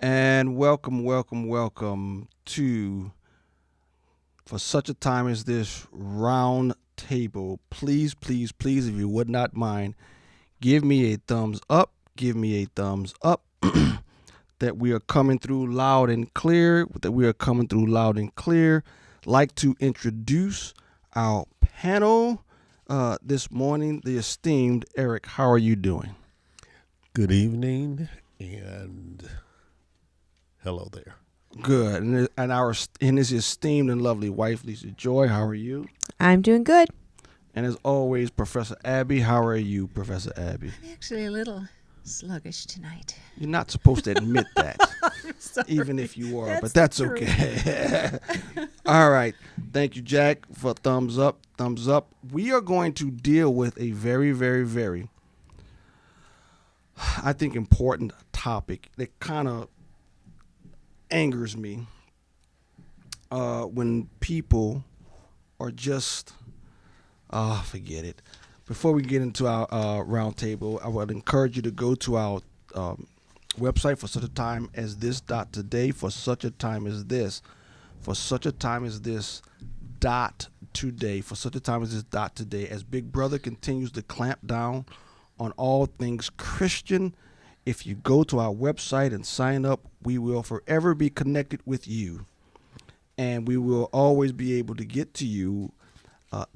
And welcome to For Such a Time as This Round Table. Please, if you would not mind, give me a thumbs up. Give me a thumbs up that we are coming through loud and clear. Like to introduce our panel this morning, the esteemed Eric. How are you doing? Good evening and hello there. Good. And his esteemed and lovely wife, Lisa Joy. How are you? I'm doing good. And as always, Professor Abby. How are you, Professor Abby? I'm actually a little sluggish tonight. You're not supposed to admit that, Sorry. even if you are, but That's that's the okay. All right. Thank you, Jack, for thumbs up. We are going to deal with a very, I think, important topic that kind of angers me when people are just forget it. Before we get into our round table, I would encourage you to go to our website for such a time as this .today, for such a time as this .today, as Big Brother continues to clamp down on all things Christian. If you go to our website and sign up, we will forever be connected with you, and we will always be able to get to you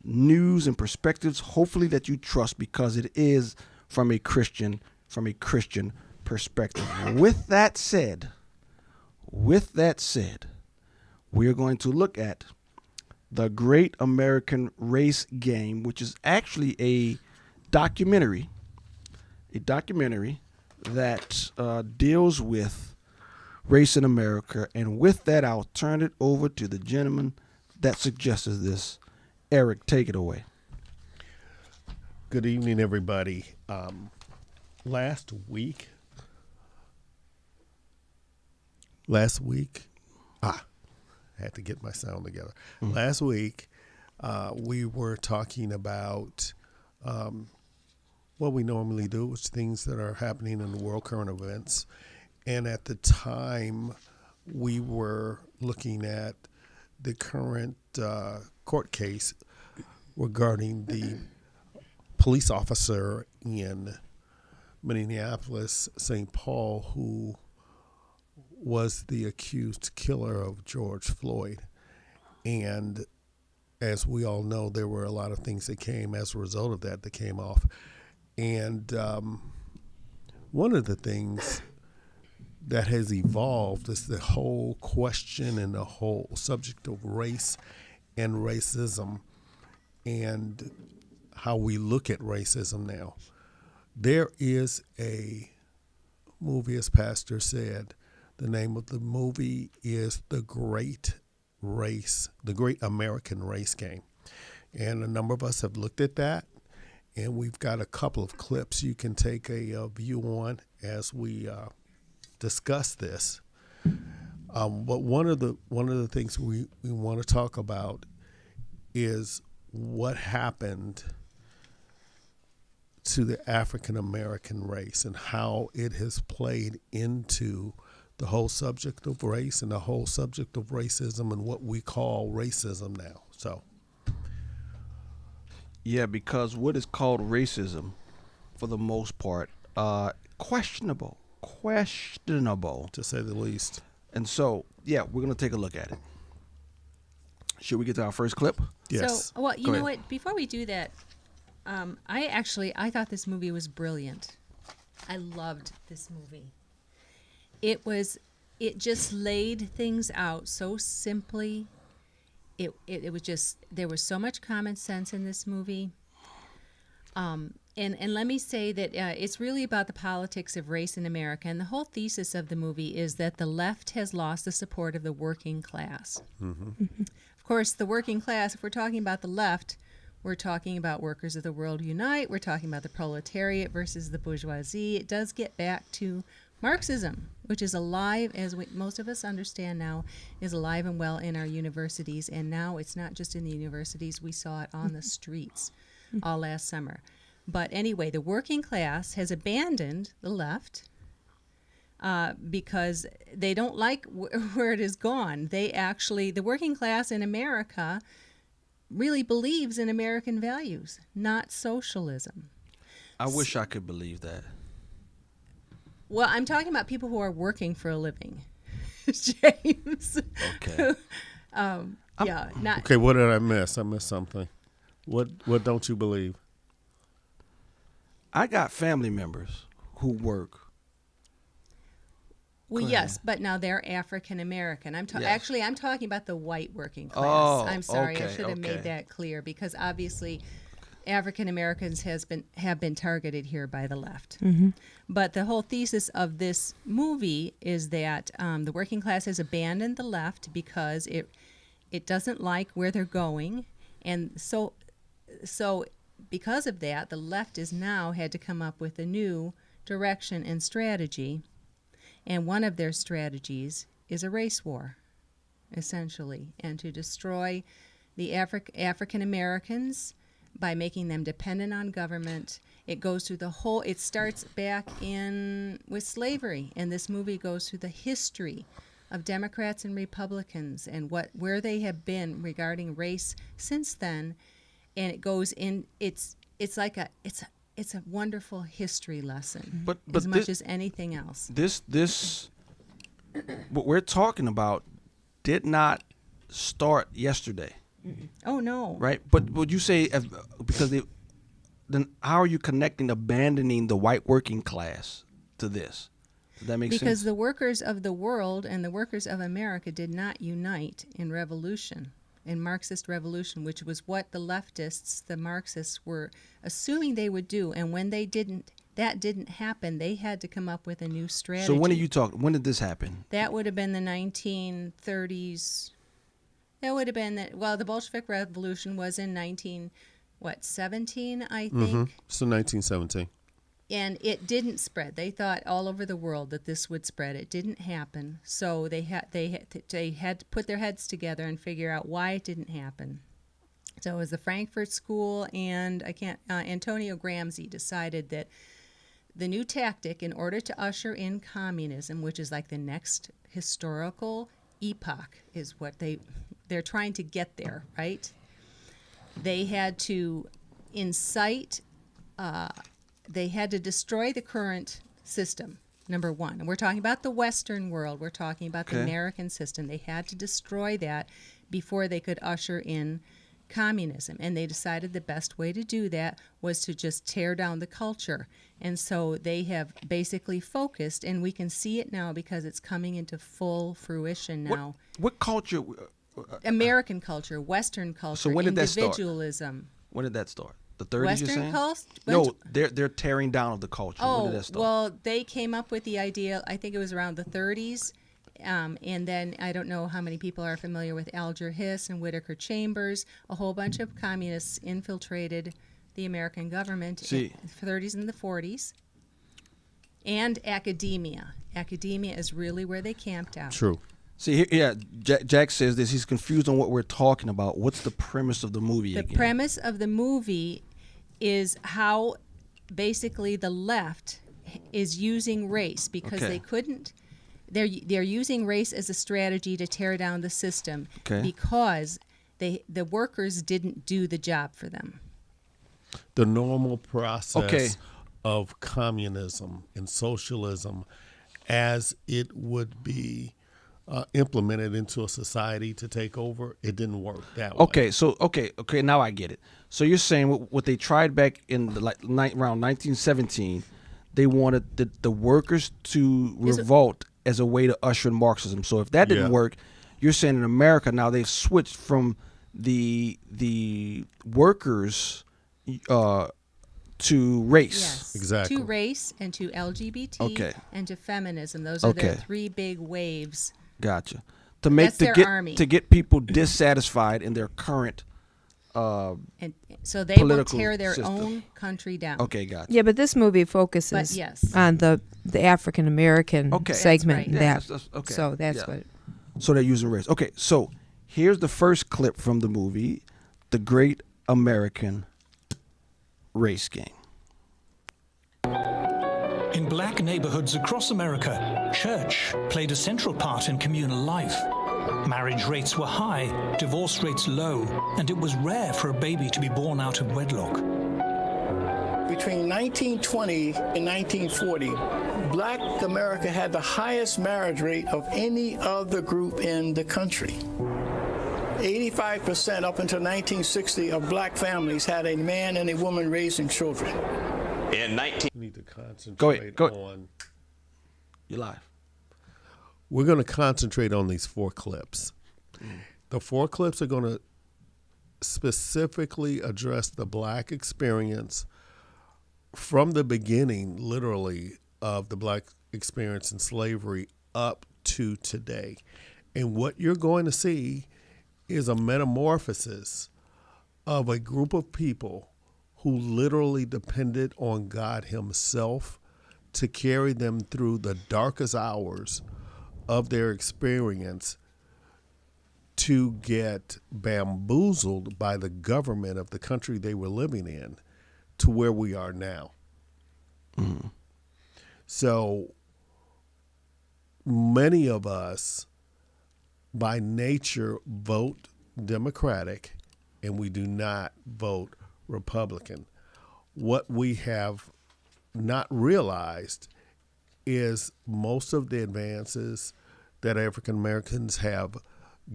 news and perspectives, hopefully that you trust, because it is from a Christian perspective. With that said, we are going to look at the Great American Race Game, which is actually a documentary that deals with race in America. And with that, I'll turn it over to the gentleman that suggested this. Eric, take it away. Good evening, everybody. Last week, I had to get my sound together. Mm-hmm. Last week, we were talking about what we normally do, which things that are happening in the world, current events. And at the time, we were looking at the current court case regarding the police officer in Minneapolis, St. Paul, who was the accused killer of George Floyd. And as we all know, there were a lot of things that came as a result of that came off. And one of the things that has evolved is the whole question and the whole subject of race and racism and how we look at racism now. There is a movie, as Pastor said, the name of the movie is The Great American Race Game. And a number of us have looked at that, and we've got a couple of clips you can take a view on as we discuss this. But one of the things we want to talk about is what happened to the African American race and how it has played into the whole subject of race and the whole subject of racism and what we call racism now. So, yeah, because what is called racism, for the most part, questionable, to say the least. And so, yeah, we're going to take a look at it. Should we get to our first clip? Yes. So, well, you know what? Before we do that, I thought this movie was brilliant. I loved this movie. It just laid things out so simply. It was just, there was so much common sense in this movie. And let me say that it's really about the politics of race in America. And the whole thesis of the movie is that the left has lost the support of the working class. Mm-hmm. Mm-hmm. Of course, the working class, if we're talking about the left, we're talking about Workers of the World Unite. We're talking about the proletariat versus the bourgeoisie. It does get back to Marxism, which is alive, as most of us understand now, is alive and well in our universities. And now it's not just in the universities. We saw it on the streets all last summer. But anyway, the working class has abandoned the left. because they don't like where it has gone. They actually, the working class in America really believes in American values, not socialism. I wish I could believe that. Well, I'm talking about people who are working for a living, James. Okay. Yeah, not. Okay, what did I miss? I missed something. What don't you believe? I got family members who work. Well, Go yes, ahead. but now they're African American. Yes. Actually, I'm talking about the white working class. Oh, I'm sorry, I okay, should have okay. made that clear, because obviously African Americans have been targeted here by the left. But the whole thesis of this movie is that the working class has abandoned the left because it doesn't like where they're going, and so because of that, the left has now had to come up with a new direction and strategy. And one of their strategies is a race war, essentially, and to destroy the African Americans by making them dependent on government. It goes through the whole, it starts back with slavery, and this movie goes through the history of Democrats and Republicans and where they have been regarding race since then. And it goes in, it's a wonderful history lesson, But as much this- as anything else. This what we're talking about did not start yesterday, Oh no! right? But would you say then how are you connecting abandoning the white working class to this? Does that make sense? Because the workers of the world and the workers of America did not unite in revolution, in Marxist revolution, which was what the leftists, the Marxists, were assuming they would do. And when that didn't happen, they had to come up with a new strategy. So when are you talking? When did this happen? That would have been the 1930s. That would have been the Bolshevik Revolution was in 17, I think. So 1917. And it didn't spread. They thought all over the world that this would spread. It didn't happen. So they had to put their heads together and figure out why it didn't happen. So it was the Frankfurt School, and Antonio Gramsci decided that the new tactic, in order to usher in communism, which is like the next historical epoch, is what they're trying to get there, right? They had to incite. They had to destroy the current system, number one. And we're talking about the Western world. We're talking about the American system. They had to destroy that before they could usher in communism. And they decided the best way to do that was to just tear down the culture. And so they have basically focused, and we can see it now because it's coming into full fruition now. What culture? American culture, Western culture, So when did that start? individualism. When did that start? The 30s, Western you're saying? culture? No, they're tearing down of the culture. When Oh, did that start? well, they came up with the idea, I think it was around the 30s. And then I don't know how many people are familiar with Alger Hiss and Whittaker Chambers. A whole bunch of communists infiltrated the American government in the 30s and the 40s. And academia. Academia is really where they camped out. True. See, Jack says this. He's confused on what we're talking about. What's the premise of the movie again? The premise of the movie is how basically the left is using race because they couldn't. They're using race as a strategy to tear down the system because the workers didn't do the job for them. The normal process of communism and socialism, as it would be implemented into a society to take over, it didn't work that way. Okay, now I get it. So you're saying what they tried back in around 1917, they wanted the workers to revolt as a way to usher in Marxism. So if that didn't work, you're saying in America now they've switched from the workers to race. Yes, Exactly. to race and to LGBT and to feminism. Those are their three big waves. Gotcha. That's their army. To get people dissatisfied in their current And so they will political tear their system. own country down. Okay, gotcha. Yeah, but this movie focuses But yes. on the African American segment. That's That right. so that's what. So they're using race. Okay, so here's the first clip from the movie, The Great American Race Game. In black neighborhoods across America, church played a central part in communal life. Marriage rates were high, divorce rates low, and it was rare for a baby to be born out of wedlock. Between 1920 and 1940, Black America had the highest marriage rate of any other group in the country. 85% up until 1960 of Black families had a man and a woman raising children. We need to concentrate on. You're live. We're going to concentrate on these 4 clips. The 4 clips are going to specifically address the Black experience from the beginning, literally, of the Black experience in slavery up to today. And what you're going to see is a metamorphosis of a group of people who literally depended on God himself to carry them through the darkest hours of their experience, to get bamboozled by the government of the country they were living in to where we are now. Mm. So many of us by nature vote Democratic, and we do not vote Republican. What we have not realized is most of the advances that African Americans have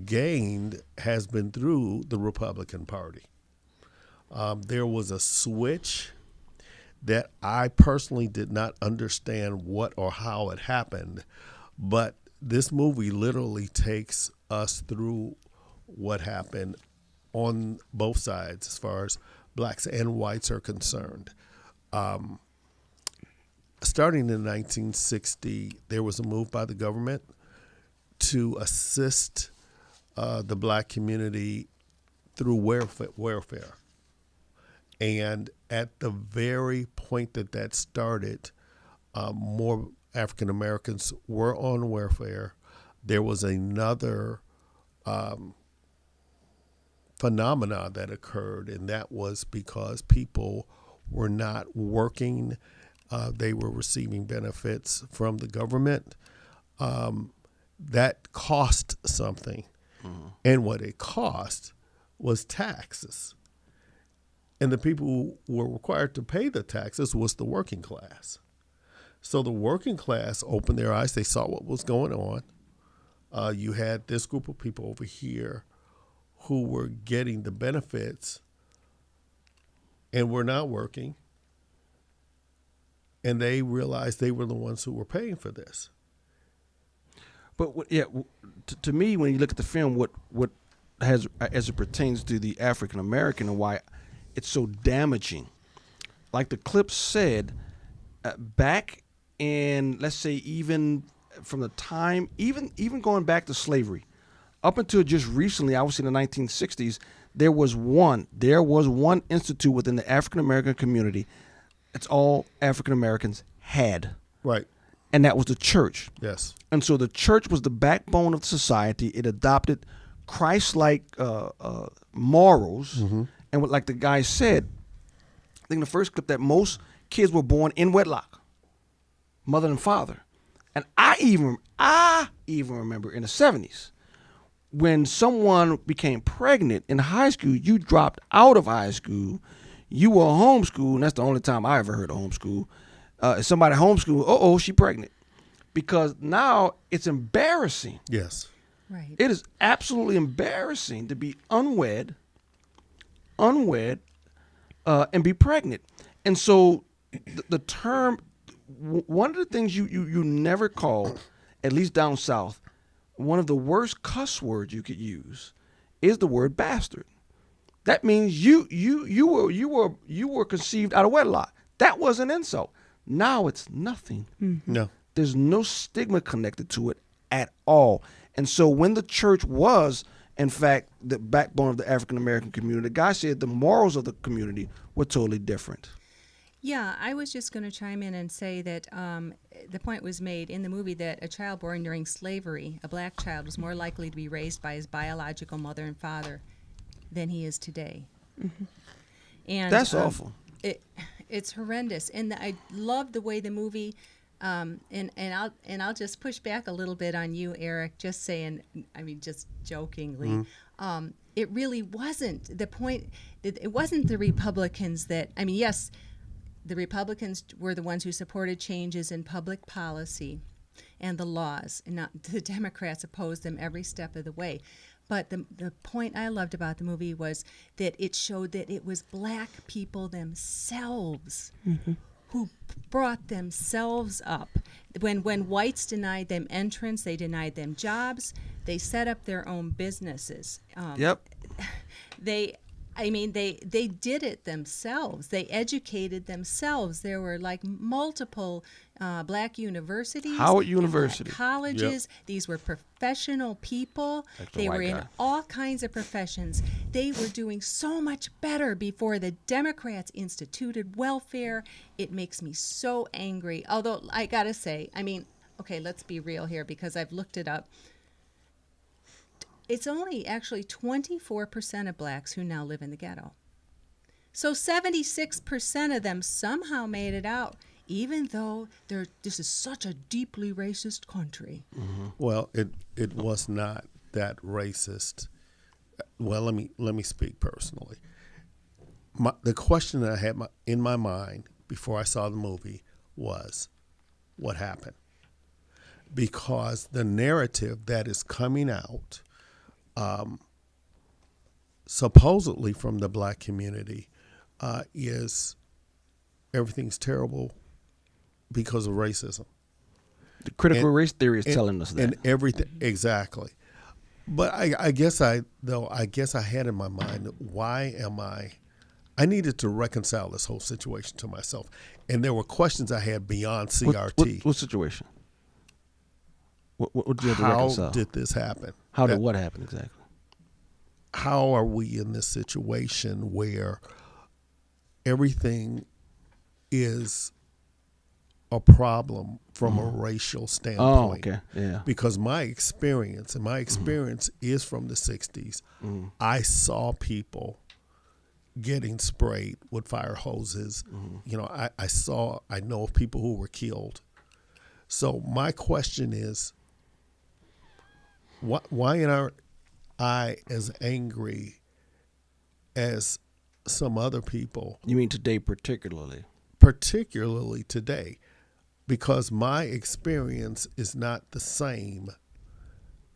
gained has been through the Republican Party. There was a switch that I personally did not understand what or how it happened, but this movie literally takes us through what happened on both sides as far as blacks and whites are concerned. Starting in 1960, there was a move by the government to assist the black community through welfare. And at the very point that started, more African Americans were on welfare. There was another phenomena that occurred, and that was because people were not working. They were receiving benefits from the government. That cost something. Mm-hmm. And what it cost was taxes. And the people who were required to pay the taxes was the working class. So the working class opened their eyes. They saw what was going on. You had this group of people over here who were getting the benefits and were not working. And they realized they were the ones who were paying for this. But to me, when you look at the film, what has, as it pertains to the African American and why it's so damaging, like the clip said, back in, let's say, even from the time, even going back to slavery, up until just recently, I was in the 1960s, there was one institute within the African American community. It's all African Americans had. Right. And that was the church. Yes. And so the church was the backbone of society. It adopted Christ-like morals. Mm-hmm. And what, like the guy said, I think the first clip, that most kids were born in wedlock, mother and father. And I even remember in the 70s, when someone became pregnant in high school, you dropped out of high school, you were homeschooled, and that's the only time I ever heard of homeschool. If somebody homeschooled, she pregnant. Because now it's embarrassing. Yes. Right. It is absolutely embarrassing to be unwed, and be pregnant. And so the term, one of the things you never called, at least down south, one of the worst cuss words you could use is the word bastard. That means you were conceived out of wedlock. That was an insult. Now it's nothing. Mm-hmm. No. There's no stigma connected to it at all. And so when the church was, in fact, the backbone of the African American community, the guy said the morals of the community were totally different. Yeah, I was just going to chime in and say that the point was made in the movie that a child born during slavery, a black child, was more likely to be raised by his biological mother and father than he is today. Mm-hmm. And that's awful. It's horrendous. And I love the way the movie And I'll just push back a little bit on you, Eric. Just saying, I mean, just jokingly, it really wasn't the point. It wasn't the Republicans that. I mean, yes, the Republicans were the ones who supported changes in public policy and the laws, and not the Democrats opposed them every step of the way. But the point I loved about the movie was that it showed that it was black people themselves who brought themselves up. When whites denied them entrance, they denied them jobs. They set up their own businesses. They did it themselves. They educated themselves. There were like multiple black universities, Howard University, colleges. Yep. These were professional people. They were in all kinds of professions. They were doing so much better before the Democrats instituted welfare. It makes me so angry. Although I gotta say, I mean, okay, let's be real here because I've looked it up. It's only actually 24% of blacks who now live in the ghetto. So 76% of them somehow made it out, even though this is such a deeply racist country. Mm-hmm. Well, it was not that racist. Well, let me speak personally. The question that I had in my mind before I saw the movie was, what happened? Because the narrative that is coming out, supposedly from the black community, is everything's terrible because of racism. The critical race theory is telling us that. And everything, exactly. But I guess I had in my mind, I needed to reconcile this whole situation to myself. And there were questions I had beyond CRT. What situation? What did you have to reconcile? How did this happen? How did what happen exactly? How are we in this situation where everything is a problem from a racial standpoint? Oh, okay. Yeah. Because my experience is from the 60s. I saw people getting sprayed with fire hoses. You know, I know of people who were killed. So my question is, why aren't I as angry as some other people? You mean today particularly? Particularly today, because my experience is not the same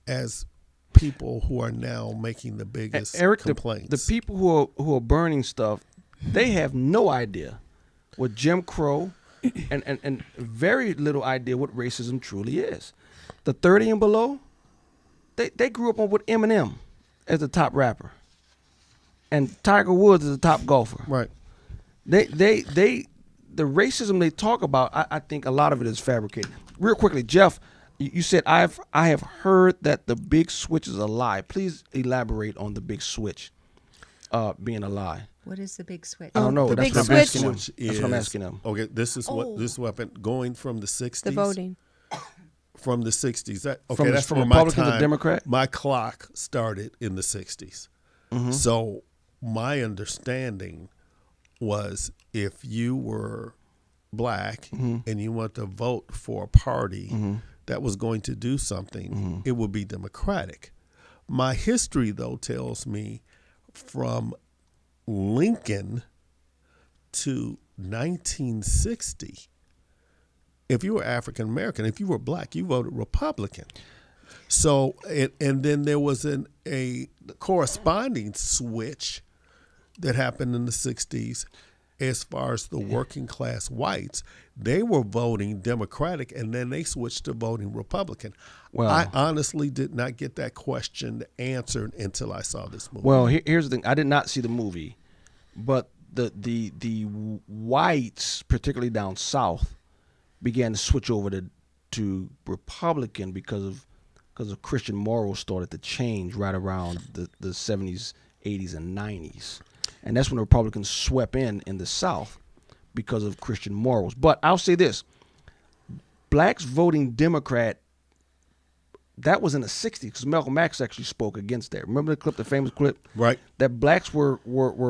as people who are now making the biggest complaints. The people who are burning stuff, they have no idea what Jim Crow and very little idea what racism truly is. The 30 and below, they grew up with Eminem as the top rapper, and Tiger Woods as the top golfer. Right. The racism they talk about, I think a lot of it is fabricated. Real quickly, Jeff, you said I have heard that the big switch is a lie. Please elaborate on the big switch being a lie. What is the big switch? I don't know. The That's big what I'm asking them. switch That's what I'm asking them. Okay, this is what happened. Going from the 60s. The voting. From the 60s. That's from Republican to Democrat? My clock started in the 60s. So my understanding was if you were black and you want to vote for a party that was going to do something, it would be Democratic. My history, though, tells me from Lincoln to 1960, if you were African American, if you were black, you voted Republican. So, and then there was a corresponding switch that happened in the 60s as far as the working class whites. They were voting Democratic, and then they switched to voting Republican. Well, I honestly did not get that question answered until I saw this movie. Well, here's the thing. I did not see the movie, but the whites, particularly down south, began to switch over to Republican because of Christian morals started to change right around the 70s, 80s, and 90s. And that's when the Republicans swept in the South because of Christian morals. But I'll say this. Blacks voting Democrat, that was in the 60s because Malcolm X actually spoke against that. Remember the clip, the famous clip? Right. That blacks were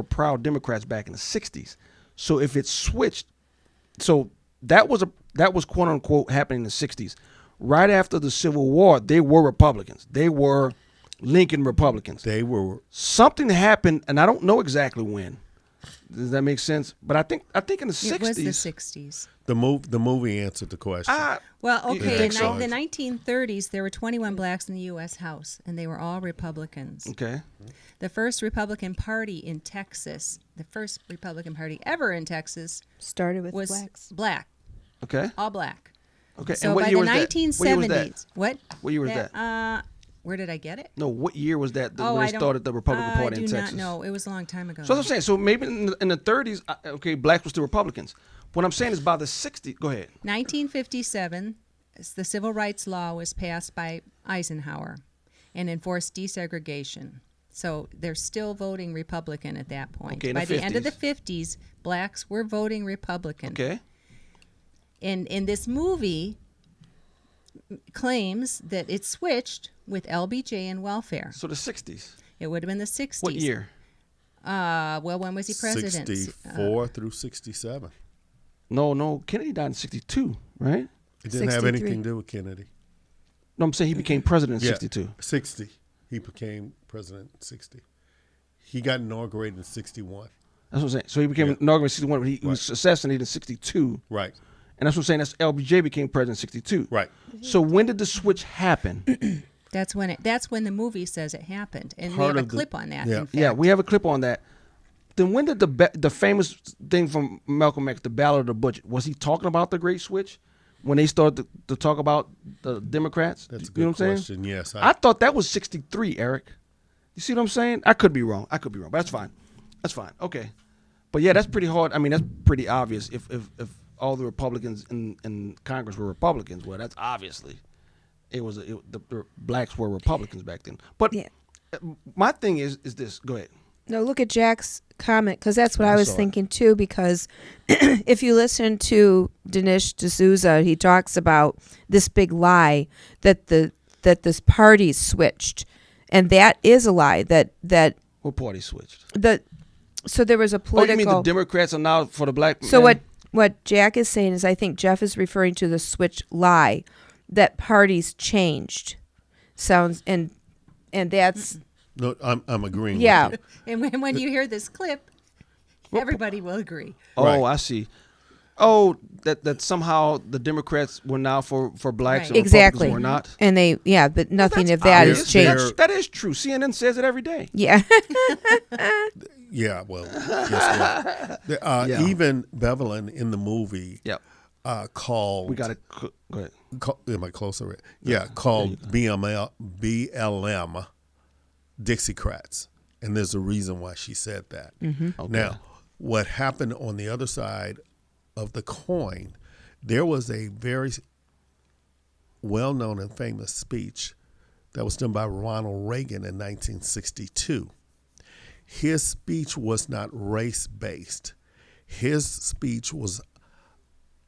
proud Democrats back in the 60s. So if it switched, so that was that was quote unquote happening in the 60s. Right after the Civil War, they were Republicans. They were Lincoln Republicans. They were. Something happened, and I don't know exactly when. Does that make sense? But I think in the 60s. It was the 60s. The movie answered the question. Well, okay, in so? the 1930s, there were 21 blacks in the U.S. House, and they were all Republicans. Okay. The first Republican Party in Texas, the first Republican Party ever in Texas, Started with was blacks. black, Okay. all black. Okay. So and what by year the was that? 1970s, what? What year was that? Where did I get it? No, what year was that when I they don't- started the Republican Party in I do Texas? not know. It was a long time ago. So that's what I'm saying. So maybe in the 30s, okay, blacks were still Republicans. What I'm saying is by the 60s. Go ahead. 1957, the Civil Rights Law was passed by Eisenhower and enforced desegregation. So they're still voting Republican at that point. Okay, in by the the end of the 50s. 50s, blacks were voting Republican. Okay. In this movie claims that it switched with LBJ and welfare. So the 60s. It would have been the 60s. What year? Well, when was he president? 64 through 67. No. Kennedy died in 62, right? It didn't have 63. anything to do with Kennedy. No, I'm saying he became president in 62. 60. He became president in 60. He got inaugurated in 61. That's what I'm saying. So he became inaugurated in 61, but he was assassinated in 62. Right. And that's what I'm saying. That's LBJ became president in 62. Right. So when did the switch happen? That's when the movie says it happened, and we Part have a of the- clip on that. yeah. in Yeah, fact. we have a clip on that. Then when did the famous thing from Malcolm X, the Ballad of the Butcher, was he talking about the Great Switch when they started to talk about the Democrats? That's a You know good what I'm question. saying? Yes. I thought that was 63, Eric. You see what I'm saying? I could be wrong. But that's fine. That's fine. Okay. But yeah, that's pretty hard. I mean, that's pretty obvious. If all the Republicans in Congress were Republicans, well, that's obviously the blacks were Republicans back then. But Yeah. my thing is this. Go ahead. No, look at Jack's comment, because that's what I I was saw it. thinking too. Because if you listen to Dinesh D'Souza, he talks about this big lie that this party switched, and that is a lie. That What party switched? so there was a Oh, political. you mean the Democrats are now for the black? So man? what Jack is saying is, I think Jeff is referring to the switch lie, that parties changed. Sounds and that's No, I'm agreeing. yeah. With And when you hear this clip, everybody will agree. Oh, Right. I see. Oh, that somehow the Democrats were now for blacks and Right. Exactly. Republicans were not. And but nothing That's of that obvious. has changed. They're- That is true. CNN says it every day. Yeah. you. Yeah. Well, guess what? Yeah. Even Bevelin in the movie Yep. called. We got to go ahead. Am I closer? Yeah, called BLM Dixiecrats, and there's a reason why she said that. Okay. Now, what happened on the other side of the coin? There was a very well-known and famous speech that was done by Ronald Reagan in 1962. His speech was not race-based. His speech was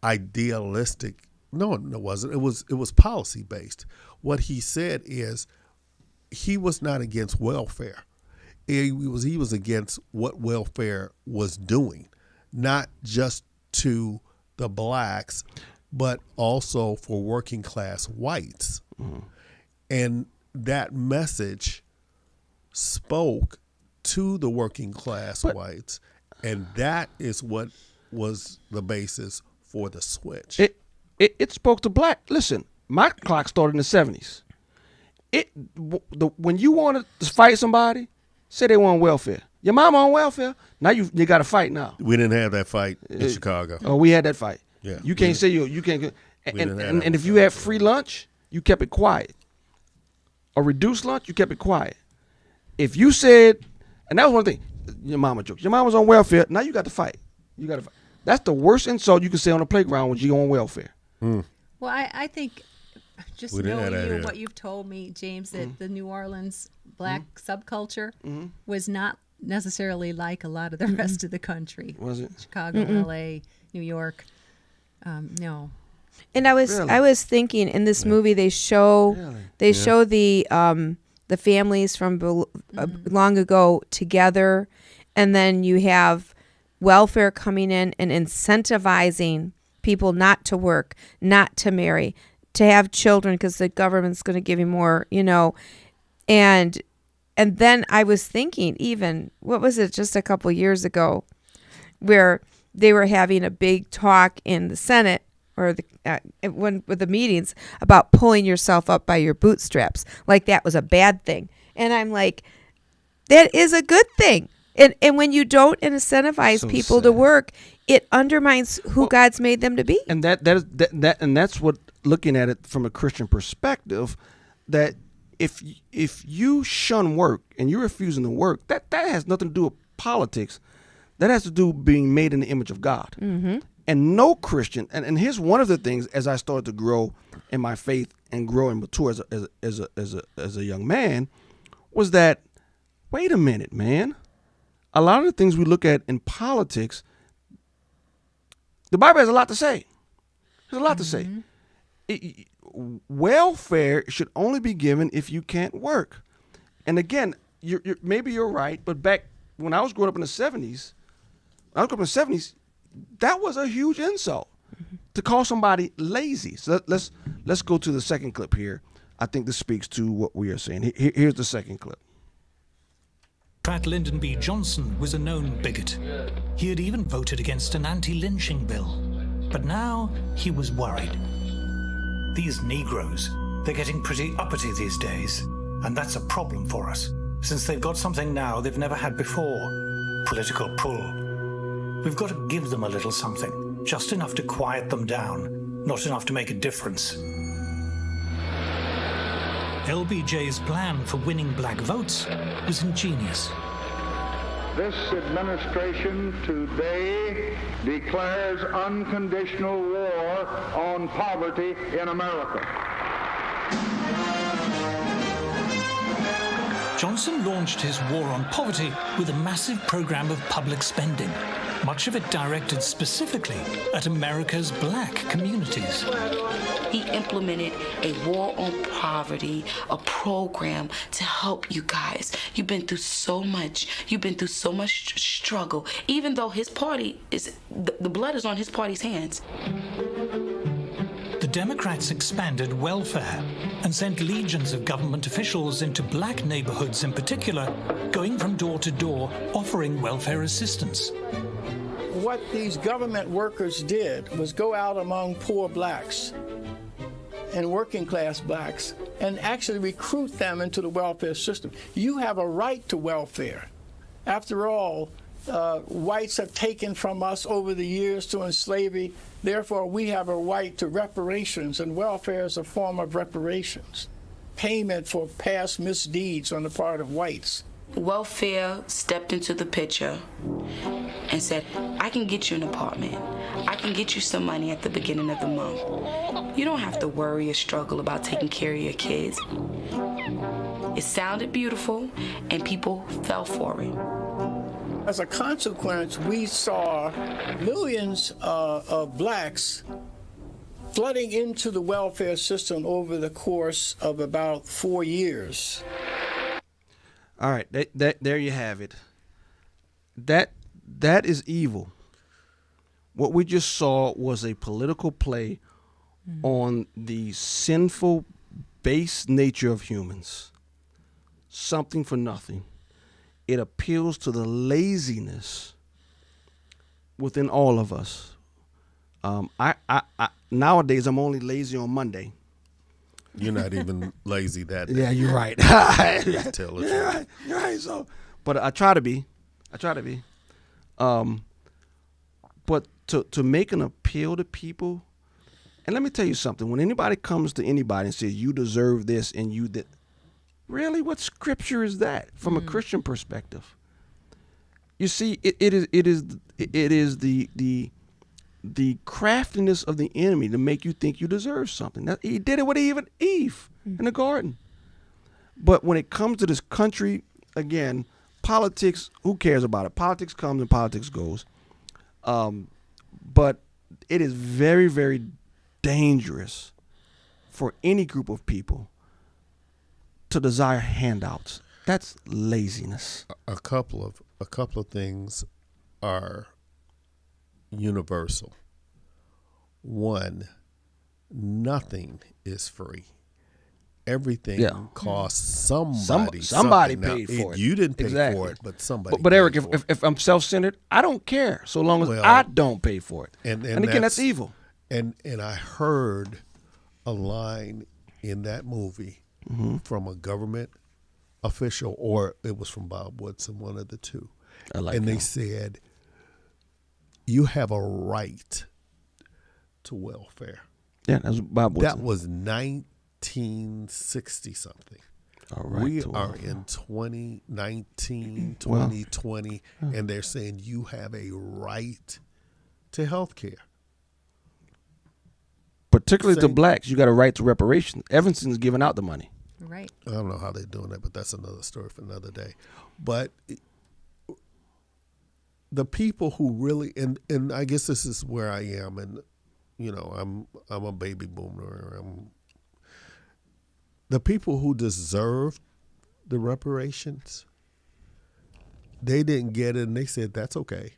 idealistic. No, it wasn't. It was policy based. What he said is he was not against welfare. He was against what welfare was doing, not just to the blacks, but also for working class whites. And that message spoke to the working class whites, and that is what was the basis for the switch. It spoke to black. Listen, my clock started in the 70s. When you wanted to fight somebody, say they want welfare. Your mama on welfare. Now you got to fight now. We didn't have that fight in Chicago. Oh, we had that fight. Yeah. You can't say you can't. didn't have And that if you had free lunch, you kept it quiet. A reduced lunch, you kept it quiet. If you said, and that was one thing, your mama jokes. Your mama's on welfare. Now you got to fight. You got to fight. That's the worst insult you can say on the playground when you're on welfare. Well, I think just We didn't have knowing that you, here. what you've told me, James, that the New Orleans black subculture Mm-hmm. was not necessarily like a lot of the rest of the country. Was it? Chicago, L.A., New York. No. And I was thinking in this movie they show the families from long ago together, and then you have welfare coming in and incentivizing people not to work, not to marry, to have children because the government's going to give you more, and then I was thinking, even what was it, just a couple years ago, where they were having a big talk in the Senate or with the meetings about pulling yourself up by your bootstraps, like that was a bad thing. And I'm like, that is a good thing. And when you don't incentivize So people sad. to work, it undermines who God's made them to be. And that's what, looking at it from a Christian perspective, that if you shun work and you're refusing to work, that has nothing to do with politics. That has to do with being made in the image of God. Mm-hmm. And no Christian, and here's one of the things as I started to grow in my faith and grow and mature as a young man, was that, wait a minute, man. A lot of the things we look at in politics, the Bible has a lot to say. There's a lot to say. Welfare should only be given if you can't work. And again, maybe you're right, but back when I was growing up in the 70s, that was a huge insult to call somebody lazy. So let's go to the second clip here. I think this speaks to what we are saying. Here's the second clip. Pratt Lyndon B. Johnson was a known bigot. He had even voted against an anti-lynching bill. But now he was worried. These Negroes, they're getting pretty uppity these days. And that's a problem for us, since they've got something now they've never had before: political pull. We've got to give them a little something, just enough to quiet them down, not enough to make a difference. LBJ's plan for winning black votes was ingenious. This administration today declares unconditional war on poverty in America. Johnson launched his war on poverty with a massive program of public spending, much of it directed specifically at America's black communities. He implemented a war on poverty, a program to help you guys. You've been through so much. You've been through so much struggle. Even though his party the blood is on his party's hands. The Democrats expanded welfare and sent legions of government officials into black neighborhoods in particular, going from door to door, offering welfare assistance. What these government workers did was go out among poor blacks and working class blacks and actually recruit them into the welfare system. You have a right to welfare. After all, whites have taken from us over the years through slavery. Therefore, we have a right to reparations, and welfare is a form of reparations, payment for past misdeeds on the part of whites. Welfare stepped into the picture and said, I can get you an apartment. I can get you some money at the beginning of the month. You don't have to worry or struggle about taking care of your kids. It sounded beautiful, and people fell for it. As a consequence, we saw millions of blacks flooding into the welfare system over the course of about 4 years. All right, there you have it. That is evil. What we just saw was a political play on the sinful, base nature of humans. Something for nothing. It appeals to the laziness within all of us. I nowadays I'm only lazy on Monday. You're not even lazy that day. Yeah, you're right. Tell the truth. You're right. So, but I try to be. But to make an appeal to people, and let me tell you something. When anybody comes to anybody and says you deserve this and you that, really, what scripture is that from a Christian perspective? You see, it is the craftiness of the enemy to make you think you deserve something. Now, he did it with Eve in the garden. But when it comes to this country, again, politics, who cares about it? Politics comes and politics goes. But it is very, very dangerous for any group of people to desire handouts. That's laziness. A couple of things are universal. one, nothing is free. Everything costs somebody. Somebody something. paid for it. You didn't pay Exactly. for it, but somebody. But Eric, paid for it. if I'm self-centered, I don't care so long as Well, I don't pay for it. and again, that's evil. And I heard a line in that movie from a government official, or it was from Bob Woodson, one of the two. I like and that. They said, you have a right to welfare. Yeah, that's Bob Woodson. That was 1960 something. All right, We to are welfare. in 2019, 2020, and they're saying you have a right to health care. Particularly to Same. blacks, you got a right to reparations. Evanston's giving out the money. Right. I don't know how they're doing that, but that's another story for another day. But the people who really, and I guess this is where I am, and I'm a baby boomer. The people who deserve the reparations, they didn't get it, and they said, that's okay.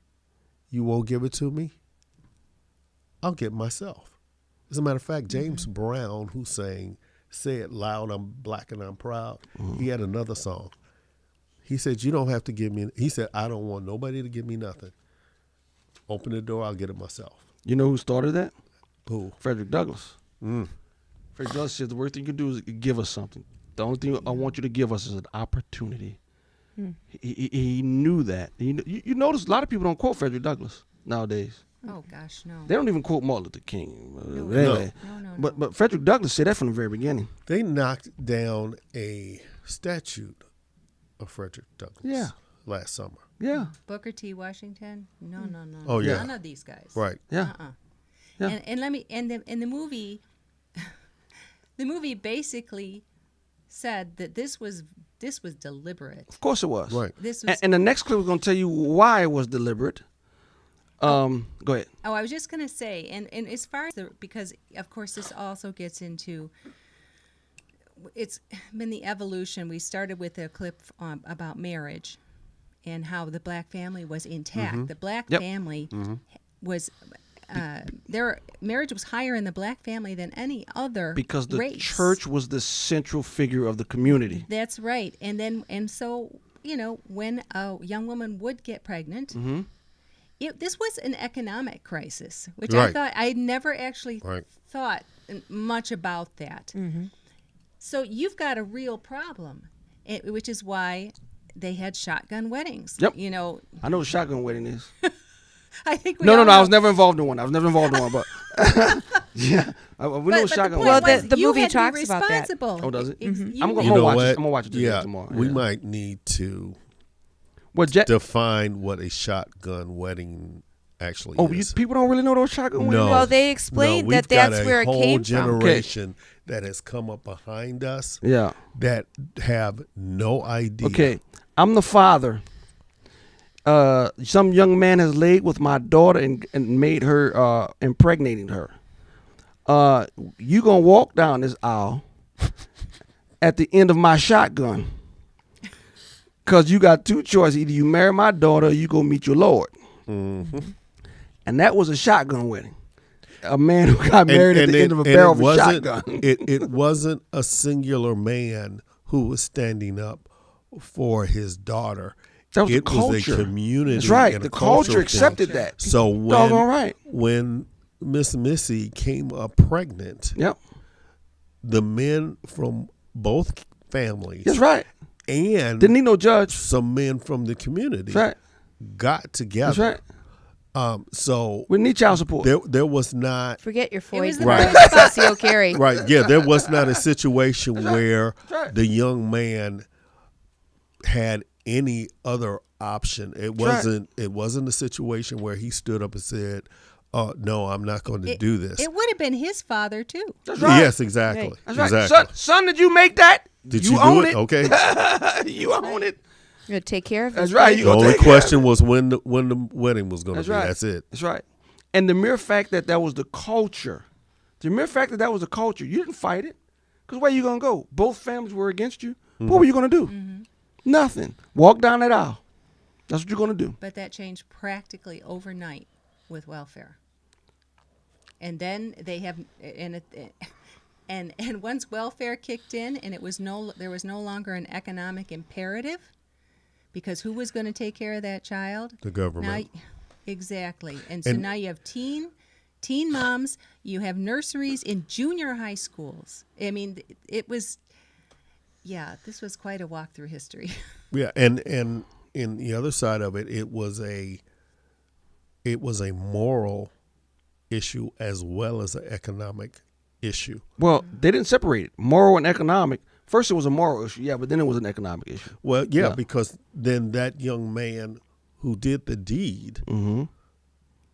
You won't give it to me? I'll get it myself. As a matter of fact, James Brown, who sang Say It Loud, I'm Black and I'm Proud, he had another song. He said, you don't have to give me, he said, I don't want nobody to give me nothing. Open the door, I'll get it myself. You know who started that? Who? Frederick Douglass. Frederick Douglass said the worst thing you can do is give us something. The only thing I want you to give us is an opportunity. He knew that. You notice a lot of people don't quote Frederick Douglass nowadays. Oh gosh, no. They don't even quote Martin Luther King. No. Anyway. No. But Frederick Douglass said that from the very beginning. They knocked down a statue of Frederick Douglass last summer. Yeah. Booker T. Washington? No. Oh, yeah. None of these guys. Right. Yeah. Yeah. And let me and the movie the movie basically said that this was deliberate. Of course it was. Right. This was And the next clip is going to tell you why it was deliberate. Go ahead. Oh, I was just going to say, and as far as because of course this also gets into, it's been the evolution. We started with a clip about marriage and how the black family was intact. The black family was, their marriage was higher in the black family than any other Because the race. church was the central figure of the community. That's right. And so, when a young woman would get pregnant, this was an economic crisis, which I thought I never actually thought much about that. So you've got a real problem, which is why they had shotgun weddings. Yep. You know, I know what shotgun wedding is. I think we No, all I was know. never involved in one. But yeah, we know what But shotgun point Well, wedding is. was, the you movie had to be talks about that. responsible. Oh, does it? You- I'm You gonna know watch what? it. I'm gonna watch it today, tomorrow. We Yeah. might need to Well, define what a shotgun wedding actually is. people don't really know those shotgun weddings. No. Well, they explained we've that that's got where it a whole came from. generation that has come up behind us Yeah. that have no idea. Okay, I'm the father. Some young man has laid with my daughter and made her, impregnating her. You gonna walk down this aisle at the end of my shotgun. Cause you got two choices: either you marry my daughter, or you go meet your Lord. And that was a shotgun wedding. A man who got married at the end of a barrel of a shotgun. It wasn't a singular man who was standing up for his daughter. That was it the was culture. a community. That's right. and a The culture cultural accepted thing. that. So Doggone right. when Miss Missy came up pregnant, Yep. the men from both families That's right. and Didn't need no judge. some men from the community That's right. got together. That's right. So We need child support. there was not Forget your Floyd. was the Right. first spot. Conceal carry. right. Yeah, there was not a situation where right. the young man had any other option. It right. wasn't a situation where he stood up and said, no, I'm not going to do this. It would have been his father too. That's right. Yes, exactly. Right. That's right. Exactly. Son, did you make that? Did you do own it? Okay. You own it. You're gonna take care of That's his right. baby. You The gonna only take care of question was when the wedding was going to That's be. right. That's it. That's right. And the mere fact that was the culture, you didn't fight it. Because where you going to go? Both families were against you. What were you going to do? Nothing. Walk down that aisle. That's what you're going to do. But that changed practically overnight with welfare. And then they have and once welfare kicked in, and there was no longer an economic imperative, because who was going to take care of that child? The government. Exactly. And so now you have teen moms, you have nurseries in junior high schools. I mean, this was quite a walk through history. Yeah, and in the other side of it, it was a moral issue as well as an economic issue. Well, they didn't separate it, moral and economic. First, it was a moral issue, yeah, but then it was an economic issue. Well, yeah. Because then that young man who did the deed,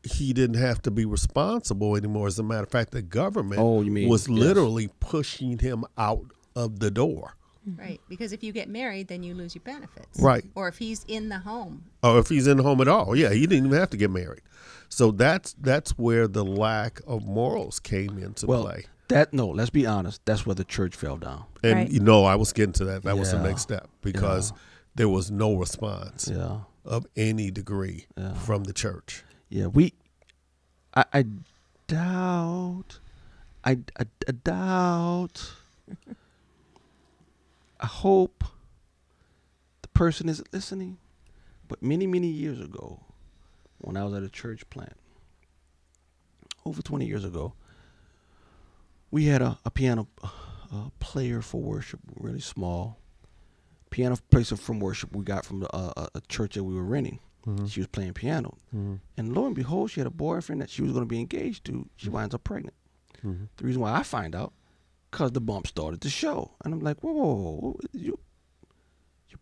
he didn't have to be responsible anymore. As a matter of fact, the government was literally pushing him out of the door. Right, because if you get married, then you lose your benefits. Right. Or if he's in the home. Or if he's in the home at all. Yeah, he didn't even have to get married. So that's where the lack of morals came into play. Let's be honest, that's where the church fell down. And I was getting to that. That was the next step, because there was no response of any degree from the church. Yeah, I doubt. I hope the person isn't listening. But many, many years ago, when I was at a church plant, over 20 years ago, we had a piano player for worship, really small. Piano player from worship we got from a church that we were renting. She was playing piano. And lo and behold, she had a boyfriend that she was going to be engaged to. She winds up pregnant. The reason why I find out, because the bump started to show. And I'm like, whoa, you're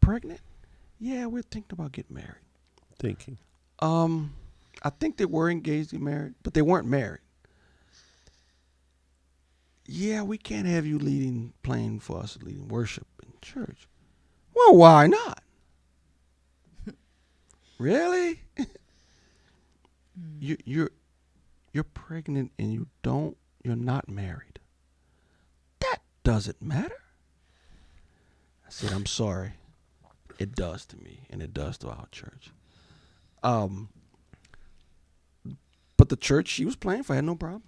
pregnant? Yeah, we're thinking about getting married. Thinking. I think they were engaged and married, but they weren't married. Yeah, we can't have you playing for us, leading worship in church. Well, why not? Really? You're pregnant and you're not married. That doesn't matter. I said, I'm sorry. It does to me, and it does to our church. But the church she was playing for had no problem.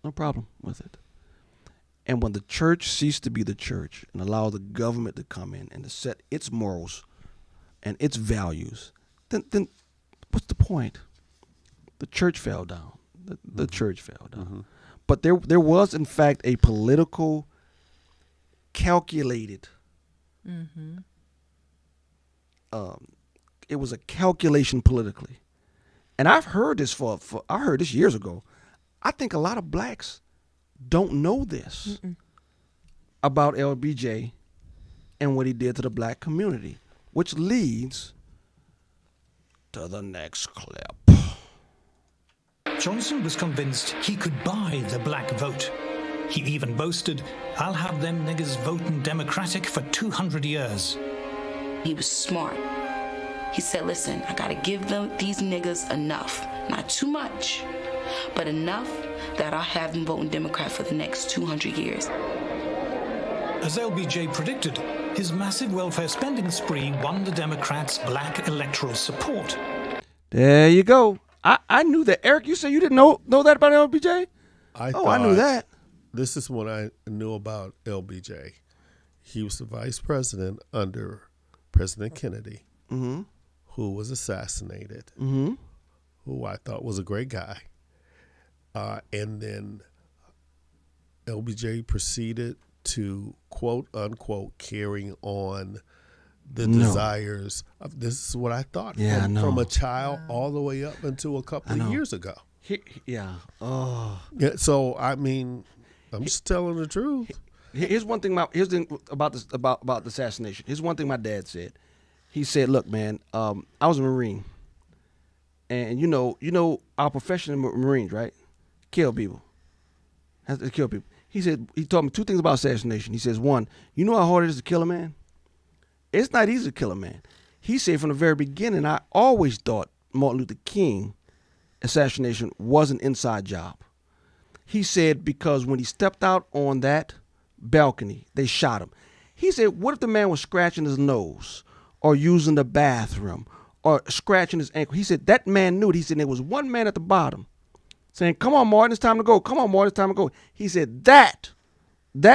No problem with it. And when the church ceased to be the church and allowed the government to come in and to set its morals and its values, then what's the point? The church fell down. The church fell down. But there was, in fact, a political, calculated. It was a calculation politically, and I've heard this I heard this years ago. I think a lot of blacks don't know this about LBJ and what he did to the black community, which leads to the next clip. Johnson was convinced he could buy the black vote. He even boasted, "I'll have them niggers voting Democratic for 200 years. He was smart. He said, listen, I gotta give these niggas enough. Not too much, but enough that I'll have them voting Democrat for the next 200 years. As LBJ predicted, his massive welfare spending spree won the Democrats' black electoral support. There you go. I knew that. Eric, you said you didn't know that about LBJ? I knew that. This is what I knew about LBJ. He was the vice president under President Kennedy, who was assassinated, who I thought was a great guy. And then LBJ proceeded to, quote, unquote, carrying on the desires of, this is what I thought, from a child all the way up until a couple of years ago. So, I mean, I'm just telling the truth. Here's one thing about the assassination. Here's one thing my dad said. He said, "Look, man, I was a Marine, and you know our profession in Marines, right? Kill people. Has to kill people." He said he told me two things about assassination. He says, one, you know how hard it is to kill a man? It's not easy to kill a man. He said from the very beginning, I always thought Martin Luther King assassination was an inside job. He said because when he stepped out on that balcony, they shot him. He said, what if the man was scratching his nose or using the bathroom or scratching his ankle? He said that man knew it. He said there was one man at the bottom saying, "Come on, Martin, it's time to go. Come on, Martin, it's time to go." He said that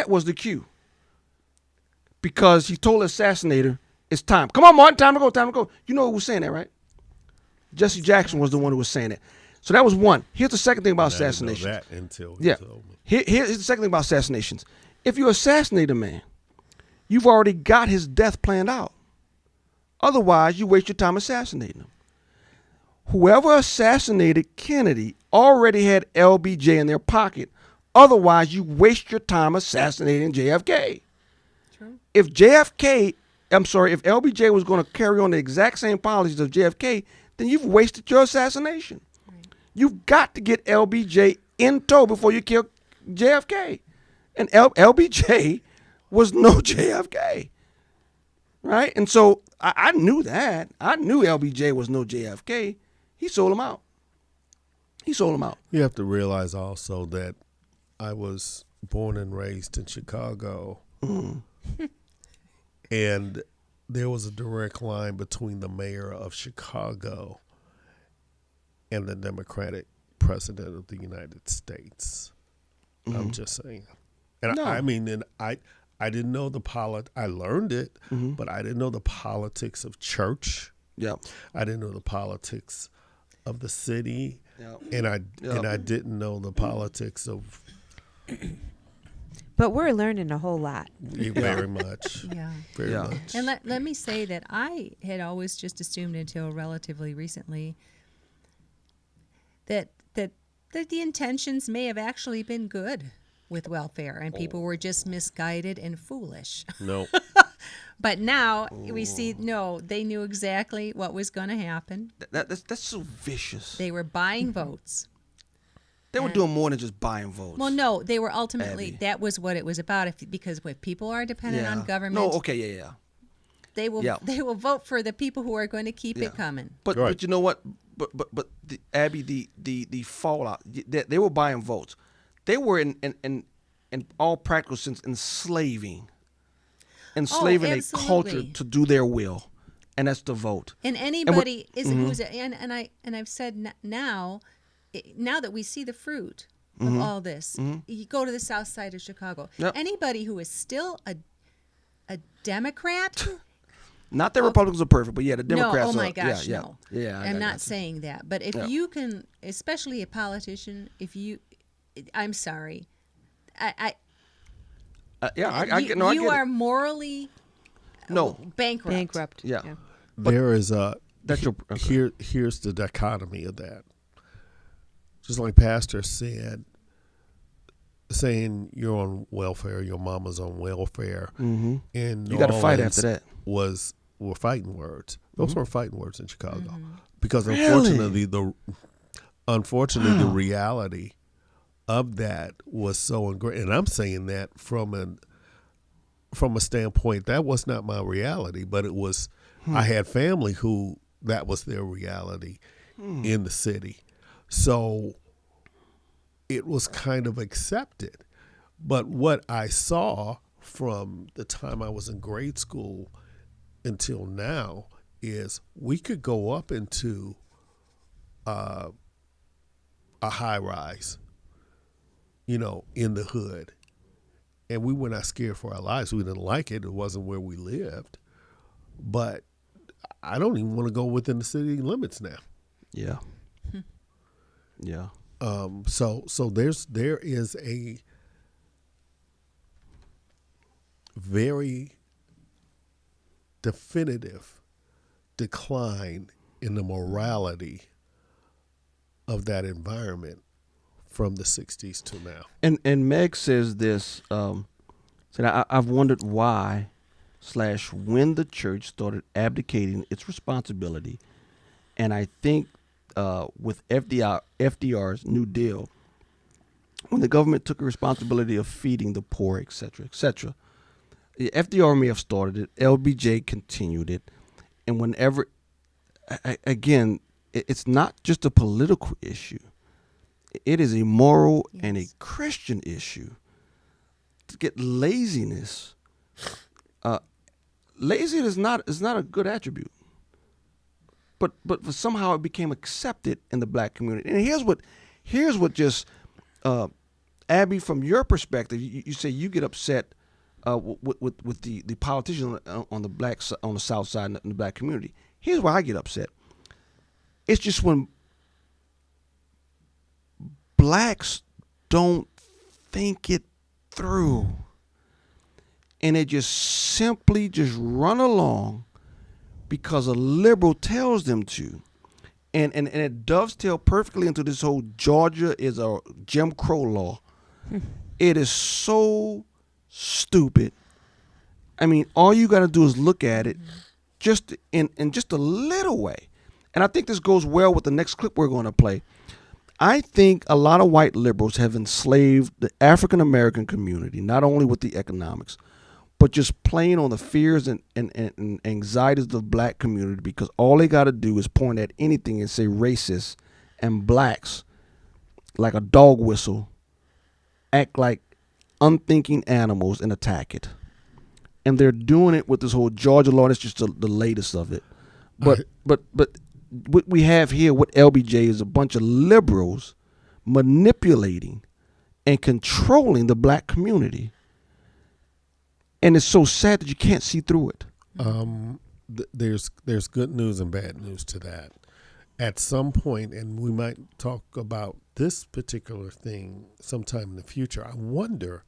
was the cue, because he told the assassinator, "It's time. Come on, Martin, time to go, time to go." You know who was saying that, right? Jesse Jackson was the one who was saying that. So that was one. Here's the second thing about assassinations. I didn't know that until you told me. Here's the second thing about assassinations. If you assassinate a man, you've already got his death planned out. Otherwise, you waste your time assassinating him. Whoever assassinated Kennedy already had LBJ in their pocket. Otherwise, you waste your time assassinating JFK. True. If LBJ was going to carry on the exact same policies of JFK, then you've wasted your assassination. Right. You've got to get LBJ in tow before you kill JFK. And LBJ was no JFK. Right? And so I knew that. I knew LBJ was no JFK. He sold him out. You have to realize also that I was born and raised in Chicago. And there was a direct line between the mayor of Chicago and the Democratic president of the United States. I'm just saying. And No. I didn't know I learned it, but I didn't know the politics of church. Yep. I didn't know the politics of the city. Yep. And I didn't know the politics of But we're learning a whole lot. very much. Yeah. Very Yeah. much. And let me say that I had always just assumed until relatively recently that the intentions may have actually been good with welfare, and people were just misguided and foolish. No. But now we see, no, they knew exactly what was going to happen. That's so vicious. They were buying votes. They were doing more than just buying votes. Well, no, they were ultimately, Abby. that was what it was about. Because when people are dependent on government, No, okay, yeah. they will vote for the people who are going to keep it coming. But Right. but you know what? But Abby, the fallout. They were buying votes. They were in all practical sense enslaving a culture absolutely. to do their will, and that's the vote. And anybody who's I've said now that we see the fruit of all this, you go to the south side of Chicago. Yep. Anybody who is still a Democrat. Not that Republicans are perfect, but yeah, the Democrats. No, oh my are. gosh, yeah, no. Yeah, I'm not saying that, but if you can, especially a politician, I'm sorry, I get. No, I you get are it. morally bankrupt. Yeah. There is a That's your here's the dichotomy of that. Just like Pastor said, saying you're on welfare, your mama's on welfare, and You got to fight after that. Were fighting words. Those were fighting words in Chicago, because Really? unfortunately the reality of that was so ingrained. And I'm saying that from a standpoint that was not my reality, but it was. I had family who that was their reality in the city, so it was kind of accepted. But what I saw from the time I was in grade school until now is we could go up into a high rise, in the hood, and we were not scared for our lives. We didn't like it. It wasn't where we lived, but I don't even want to go within the city limits now. Yeah. Yeah. So there is a very definitive decline in the morality of that environment from the 60s to now. And Meg says this. Said I've wondered why / when the church started abdicating its responsibility, and I think with FDR's New Deal, when the government took the responsibility of feeding the poor, et cetera, FDR may have started it, LBJ continued it, and whenever, again, it's not just a political issue. It is a moral and a Christian issue. To get laziness, laziness is not a good attribute. But somehow it became accepted in the black community. And Here's what just, Abby, from your perspective, you say you get upset with the politicians on the South Side in the black community. Here's why I get upset. It's just when blacks don't think it through, and they just simply just run along because a liberal tells them to. And it dovetails perfectly into this whole Georgia is a Jim Crow law. It is so stupid. I mean, all you got to do is look at it just in just a little way. And I think this goes well with the next clip we're going to play. I think a lot of white liberals have enslaved the African American community, not only with the economics, but just playing on the fears and anxieties of the black community, because all they got to do is point at anything and say racist, and blacks, like a dog whistle, act like unthinking animals and attack it. And they're doing it with this whole Georgia law, and it's just the latest of it. But what we have here with LBJ is a bunch of liberals manipulating and controlling the black community. And it's so sad that you can't see through it. There's good news and bad news to that. At some point, and we might talk about this particular thing sometime in the future, I wonder,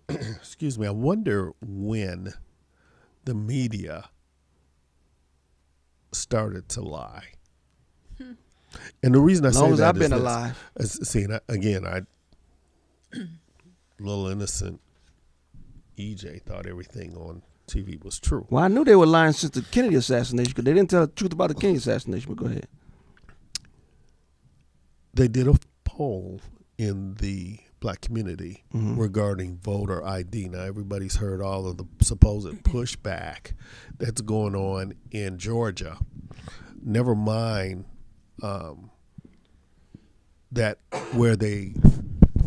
excuse me, I wonder when the media started to lie. And the reason I say that is as long as I've been alive. See, again, little innocent EJ thought everything on TV was true. Well, I knew they were lying since the Kennedy assassination, because they didn't tell the truth about the Kennedy assassination. But go ahead. They did a poll in the black community regarding voter ID. Now, everybody's heard all of the supposed pushback that's going on in Georgia. Never mind that where they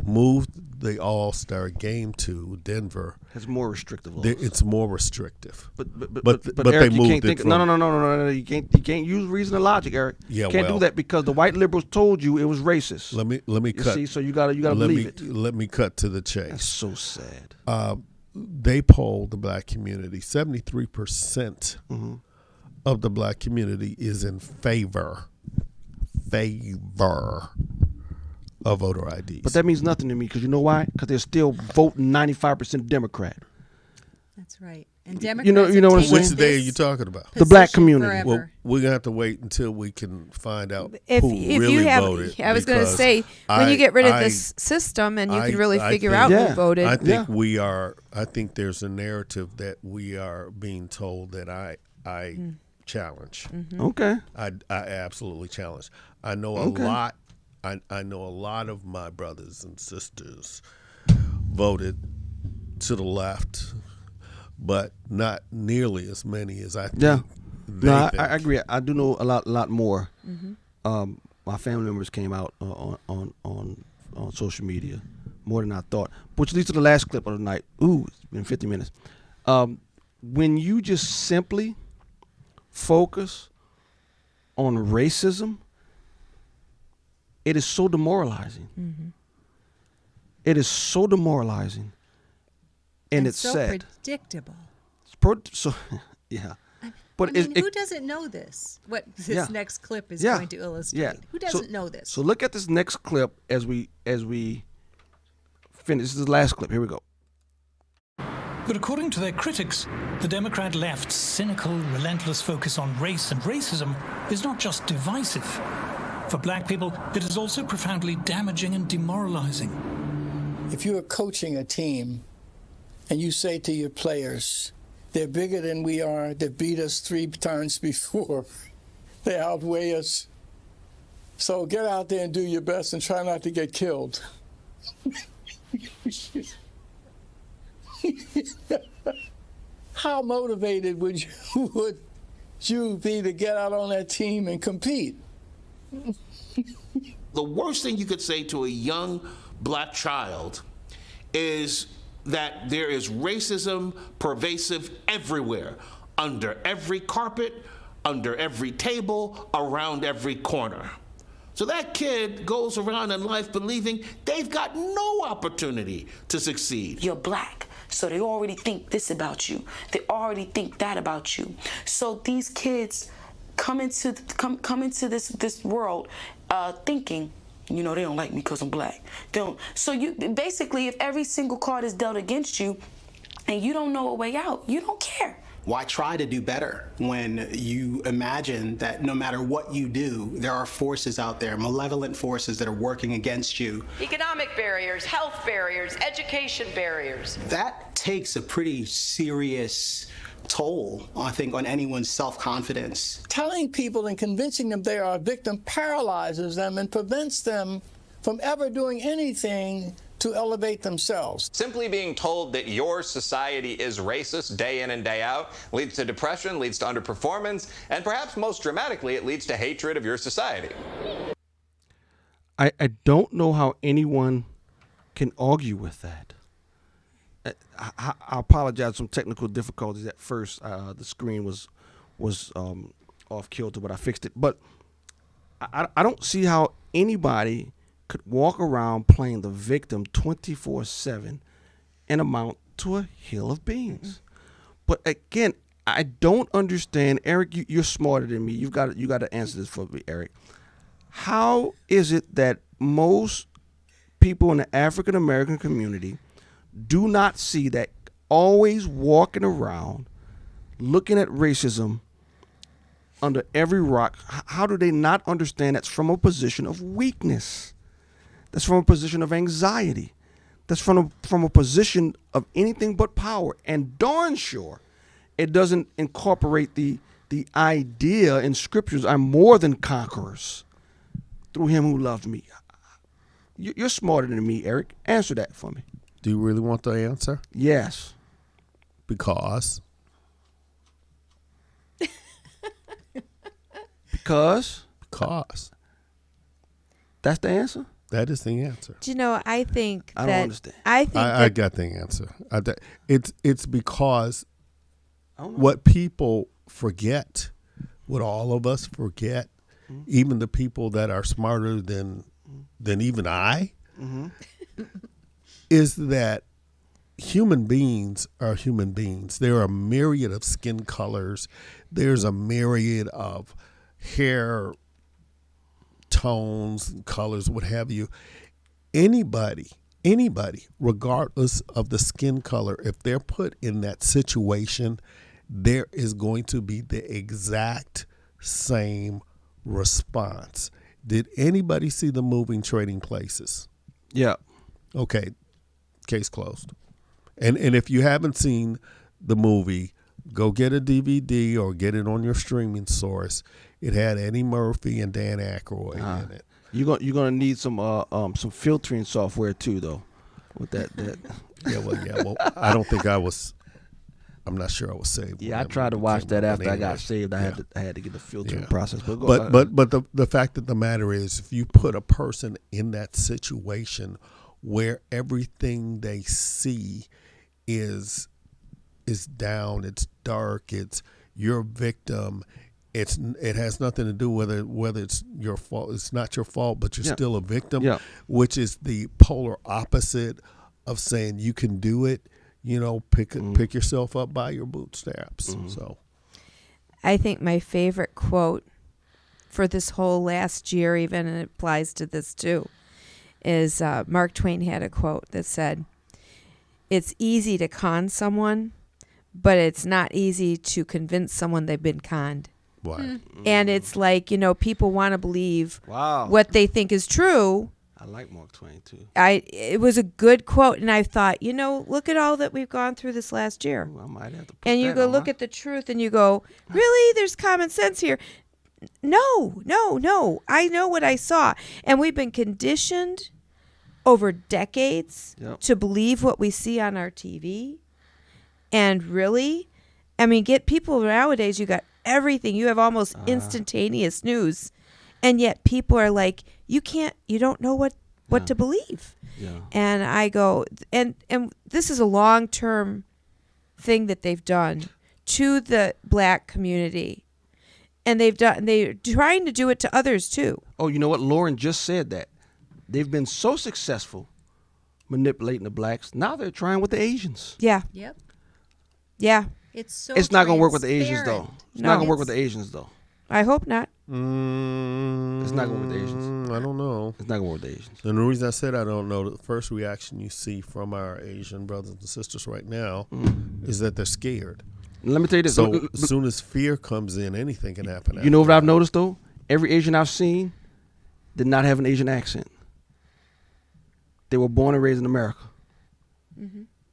moved the All-Star game to Denver. It's more restrictive laws. It's more restrictive. But they Eric, you moved can't think. it from, No. You can't use reason and logic, Eric. Yeah, you can't do that because the white liberals told you it was racist. Let me cut. See, so you gotta believe it. Let me cut to the chase. That's so sad. They polled the black community. 73% of the black community is in favor of voter IDs. But that means nothing to me, because you know why? Because they're still voting 95% Democrat. That's right. And Democrats, you know what I'm saying? Which day are you talking about? The black community. Forever. Well, we're gonna have to wait until we can find out If who really you have, voted. I was going to because say, when you get rid of this system and you can really figure out Yeah. who voted. I think we are. I think there's a narrative that we are being told that I challenge. Okay. I absolutely challenge. I know a lot. I know a lot of my brothers and sisters voted to the left, but not nearly as many as I think. Yeah. No, think. I agree. I do know a lot more. My family members came out on social media more than I thought. Which leads to the last clip of the night. Ooh, it's been 50 minutes. When you just simply focus on racism, it is so demoralizing. It is so demoralizing, and it's so sad. Predictable. Yeah. But who doesn't know this? What this next clip is going to illustrate? Yeah. Who doesn't know this? So look at this next clip as we finish. This is the last clip. Here we go. But according to their critics, the Democrat left's cynical, relentless focus on race and racism is not just divisive. For black people, it is also profoundly damaging and demoralizing. If you are coaching a team and you say to your players, they're bigger than we are, they beat us 3 times before, they outweigh us, so get out there and do your best and try not to get killed. How motivated would you be to get out on that team and compete? The worst thing you could say to a young black child is that there is racism pervasive everywhere, under every carpet, under every table, around every corner. So that kid goes around in life believing they've got no opportunity to succeed. You're black, so they already think this about you. They already think that about you. So these kids come into this world thinking, they don't like me because I'm black. They don't. So you basically, if every single card is dealt against you and you don't know a way out, you don't care. Why try to do better when you imagine that no matter what you do, there are forces out there, malevolent forces that are working against you? Economic barriers, health barriers, education barriers. That takes a pretty serious toll, I think, on anyone's self-confidence. Telling people and convincing them they are a victim paralyzes them and prevents them from ever doing anything to elevate themselves. Simply being told that your society is racist day in and day out leads to depression, leads to underperformance, and perhaps most dramatically, it leads to hatred of your society. I don't know how anyone can argue with that. I apologize for some technical difficulties at first. The screen was off kilter, but I fixed it. But I don't see how anybody could walk around playing the victim 24/7 and amount to a hill of beans. But again, I don't understand. Eric, you're smarter than me. You got to answer this for me, Eric. How is it that most people in the African American community do not see that always walking around looking at racism under every rock? How do they not understand that's from a position of weakness? That's from a position of anxiety. That's from a position of anything but power. And darn sure, it doesn't incorporate the idea in scriptures, I'm more than conquerors through him who loved me. You're smarter than me, Eric. Answer that for me. Do you really want the answer? Yes. Because? Because? Because. That's the answer? That is the answer. Do you know, I think I that... don't understand. I got the answer. It's because what people forget, what all of us forget, even the people that are smarter than even I, is that human beings are human beings. There are a myriad of skin colors. There's a myriad of hair tones, colors, what have you. Anybody, regardless of the skin color, if they're put in that situation, there is going to be the exact same response. Did anybody see the movie Trading Places? Yeah. Okay, case closed. And if you haven't seen the movie, go get a DVD or get it on your streaming source. It had Eddie Murphy and Dan Aykroyd in it. You're gonna need some filtering software too, though. With that. Well, I don't think I was. I'm not sure I was saved. Yeah, I tried to watch that after I got saved. I had to get the filtering process. But the fact of the matter is, if you put a person in that situation where everything they see is down, it's dark, it's you're a victim. It has nothing to do whether it's your fault. It's not your fault, but you're still a victim, which is the polar opposite of saying you can do it. Pick yourself up by your bootstraps. So, I think my favorite quote for this whole last year, even, and it applies to this too, is Mark Twain had a quote that said, "It's easy to con someone, but it's not easy to convince someone they've been conned." Right. And it's like, people want to believe Wow. what they think is true. I like Mark Twain too. It was a good quote, and I thought, look at all that we've gone through this last year. Ooh, I might have to put And you that go on look my- at the truth, and you go, really? There's common sense here. No. I know what I saw. And we've been conditioned over decades to believe what we see on our TV. And really, get people nowadays, you got everything. You have almost instantaneous news. And yet people are like, you don't know what to believe. Yeah. And I go, and this is a long-term thing that they've done to the black community. and they're trying to do it to others too. Oh, you know what? Lauren just said that. They've been so successful manipulating the blacks. Now they're trying with the Asians. Yeah. Yep. Yeah. It's so It's not going to work with the Asians, though. transparent. It's not going to work with the Asians, though. I hope not. It's not going to work with the Asians. I don't know. It's not going to work with the Asians. And the reason I said I don't know, the first reaction you see from our Asian brothers and sisters right now is that they're scared. Let me tell you this. So as soon as fear comes in, anything can happen. You know what I've noticed, though? Every Asian I've seen did not have an Asian accent. They were born and raised in America.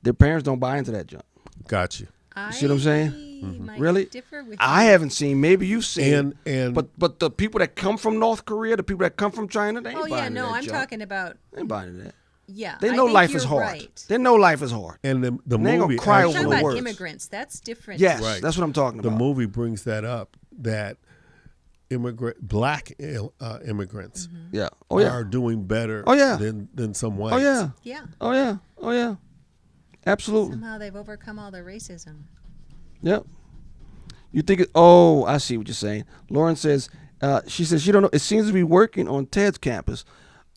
Their parents don't buy into that junk. Got you. You see what I'm saying? Might Really? differ with I you. haven't seen. Maybe you've seen. And but the people that come from North Korea, the people that come from China, they ain't Oh buying yeah, into no, that I'm junk. talking about. They ain't buying into that. Yeah, They I know think life is you're hard. Right. They know life is hard. And the They ain't movie gonna cry I'm over talking the about words. immigrants. That's different. Yes, Right. that's what I'm talking the about. movie brings that up, that black immigrants Yeah. Oh yeah. are doing better Oh, yeah. than some whites. Oh yeah. Yeah. Oh yeah. Oh yeah. Absolutely. Somehow they've overcome all the racism. Yep. You think it? Oh, I see what you're saying. Lauren says. She says she don't know. It seems to be working on Ted's campus.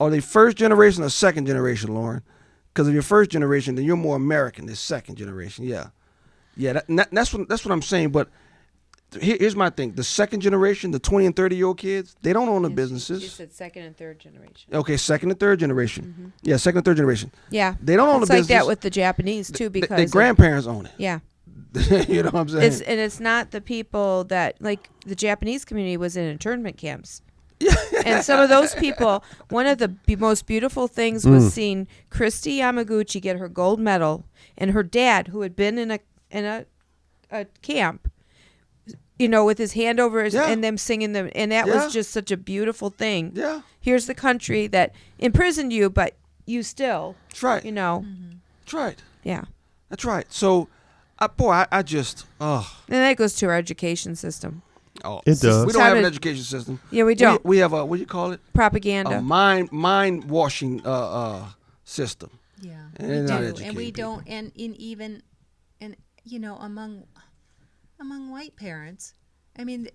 Are they first generation or second generation, Lauren? Because if you're first generation, then you're more American than second generation. Yeah. Yeah. That's what I'm saying. But here's my thing: the second generation, the 20 and 30-year-old kids, they don't own the businesses. She said second and third generation. Okay, second and third generation. Yeah, second and third generation. Yeah. They don't own it's the like business. that with the Japanese too, because their grandparents own it. Yeah. You know what I'm saying? It's not the people that, like, the Japanese community was in internment camps. And some of those people, one of the most beautiful things was seeing Christy Yamaguchi get her gold medal, and her dad, who had been in a camp, you know, with his hand over his, and them singing them, and that was just such a beautiful thing. Yeah. Here's the country that imprisoned you, but you still, That's right. you know. That's right. Yeah. That's right. So, I just, And that goes to our education system. oh, It does. We don't have an education system. Yeah, we don't. We have a, what do you call it? Propaganda. A mind washing system. Yeah, And we they're not do, educating and we people. don't, and you know, among white parents, I mean,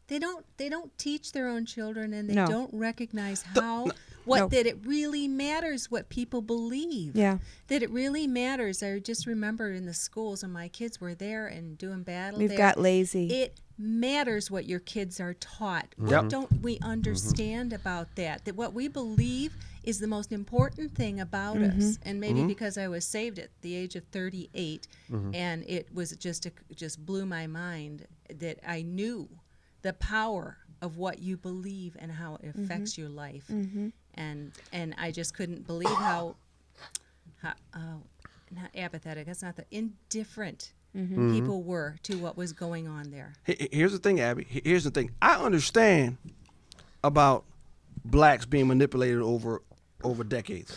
they don't teach their own children, and they No. don't recognize that it really matters what people believe. Yeah. That it really matters. I just remember in the schools, and my kids were there and doing battle. We've there. got lazy. It matters what your kids are taught. Yep. What don't we understand about that? That what we believe is the most important thing about us. And maybe because I was saved at the age of 38, and it was just blew my mind that I knew the power of what you believe and how it affects your life. And I just couldn't believe how not apathetic. That's not the indifferent. People were to what was going on there. Here's the thing, Abby. Here's the thing. I understand about blacks being manipulated over decades.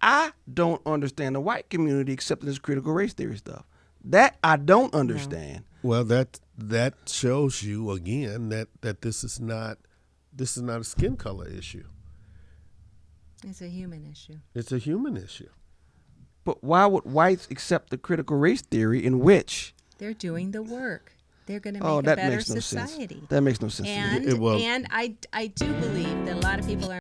I don't understand the white community accepting this critical race theory stuff. That I don't understand. Well, that shows you again that this is not a skin color issue. It's a human issue. It's a human issue. But why would whites accept the critical race theory in which? They're doing the work. They're going to make Oh, a that better makes no society. sense. That makes no sense. to me. And I do believe that a lot of people are